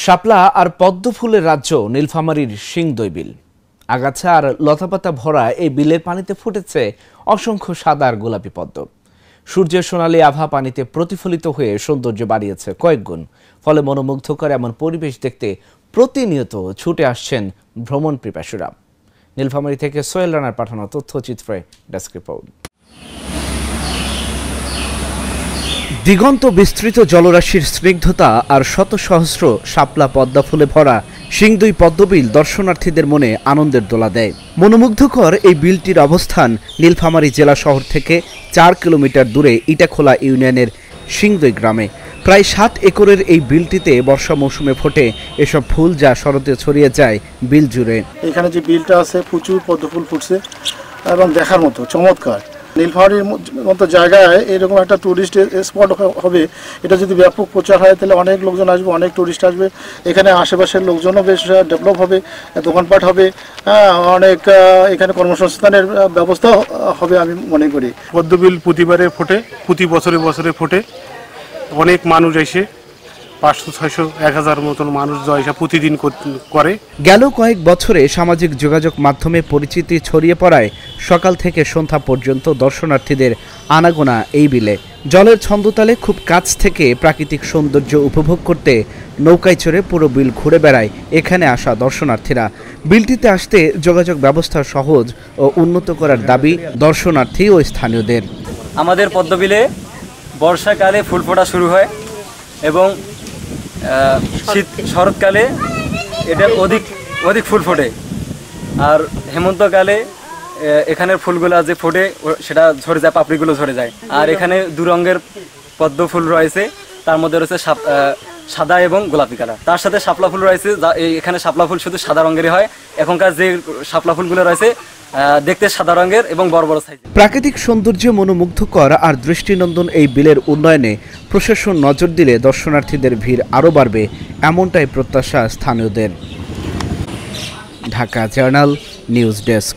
শাপলা আর পদ্ম ফুলের রাজ্য নীলফামারীর সিংদই বিল। আগাছা আর লতাপাতা ভরা এই বিলের পানিতে ফুটেছে অসংখ্য সাদা আর গোলাপি পদ্ম। সূর্যের সোনালী আভা পানিতে প্রতিফলিত হয়ে সৌন্দর্য বাড়িয়েছে কয়েক গুণ। ফলে মনোমুগ্ধকর এমন পরিবেশ দেখতে প্রতিনিয়ত ছুটে আসছেন ভ্রমণ পিপাসুরা। নীলফামারী থেকে সোহেল রানার পাঠানো তথ্যচিত্রে ডেস্ক রিপোর্ট। দিগন্ত বিস্তৃত জলরাশির স্নিগ্ধতা আর শত সহস্র শাপলা পদ্মা ফুলে ভরা সিংদই পদ্মবিল দর্শনার্থীদের মনে আনন্দের দোলা দেয়। মনোমুগ্ধকর এই বিলটির অবস্থান নীলফামারী জেলা শহর থেকে 4 কিলোমিটার দূরে ইটাখোলা ইউনিয়নের সিংদই গ্রামে। প্রায় 7 একরের এই বিলটিতে বর্ষা মৌসুমে ফোটে এসব ফুল, যা শরতে ছড়িয়ে যায় বিল জুড়ে। এখানে যে বিলটা আছে প্রচুর পদ্ম ফুল ফুটছে এবং দেখার মতো চমৎকার। নীলফামারীর মতো জায়গায় এরকম একটা টুরিস্ট স্পট হবে, এটা যদি ব্যাপক প্রচার হয় তাহলে অনেক লোকজন আসবে, অনেক টুরিস্ট আসবে। এখানে আশেপাশের লোকজনও বেশ ডেভেলপ হবে, দোকানপাট হবে, অনেক এখানে কর্মসংস্থানের ব্যবস্থা হবে আমি মনে করি। পদ্মবিল প্রতিবারে ফোটে, প্রতি বছরে বছরে ফোটে। অনেক মানুষ এসে 500, 600, 1000 মতন মানুষ জয়সা প্রতিদিন করে। গেল কয়েক বছরে সামাজিক যোগাযোগ মাধ্যমে পরিচিতি ছড়িয়ে পড়ায় সকাল থেকে সন্ধ্যা পর্যন্ত দর্শনার্থীদের আনাগোনা এই বিলে। জলের ছন্দতালে খুব কাছ থেকে প্রাকৃতিক সৌন্দর্য উপভোগ করতে নৌকায় চড়ে পুরো বিল ঘুরে বেড়ায় এখানে আসা দর্শনার্থীরা। বিলটিতে আসতে যোগাযোগ ব্যবস্থা সহজ ও উন্নত করার দাবি দর্শনার্থী ও স্থানীয়দের। আমাদের পদ্মবিলে বর্ষাকালে ফুল ফোটা শুরু হয় এবং শরৎকালে এটা অধিক ফুল ফোটে, আর হেমন্তকালে এখানের ফুলগুলো যে ফোটে সেটা ঝরে যায়, পাপড়িগুলো ঝরে যায়। আর এখানে 2 রঙের পদ্ম ফুল রয়েছে, তার মধ্যে রয়েছে সাদা এবং গোলাপি কালার। তার সাথে শাপলা ফুল রয়েছে, এখানে শাপলা ফুল শুধু সাদা রঙেরই হয়। এখনকার যে শাপলা ফুলগুলো রয়েছে দেখতে সাদা রঙের এবং বড় বড় সাইজ। প্রাকৃতিক সৌন্দর্য মনোমুগ্ধকর আর দৃষ্টিনন্দন এই বিলের উন্নয়নে প্রশাসন নজর দিলে দর্শনার্থীদের ভিড় আরও বাড়বে, এমনটাই প্রত্যাশা স্থানীয়দের। Dhaka journal news desk.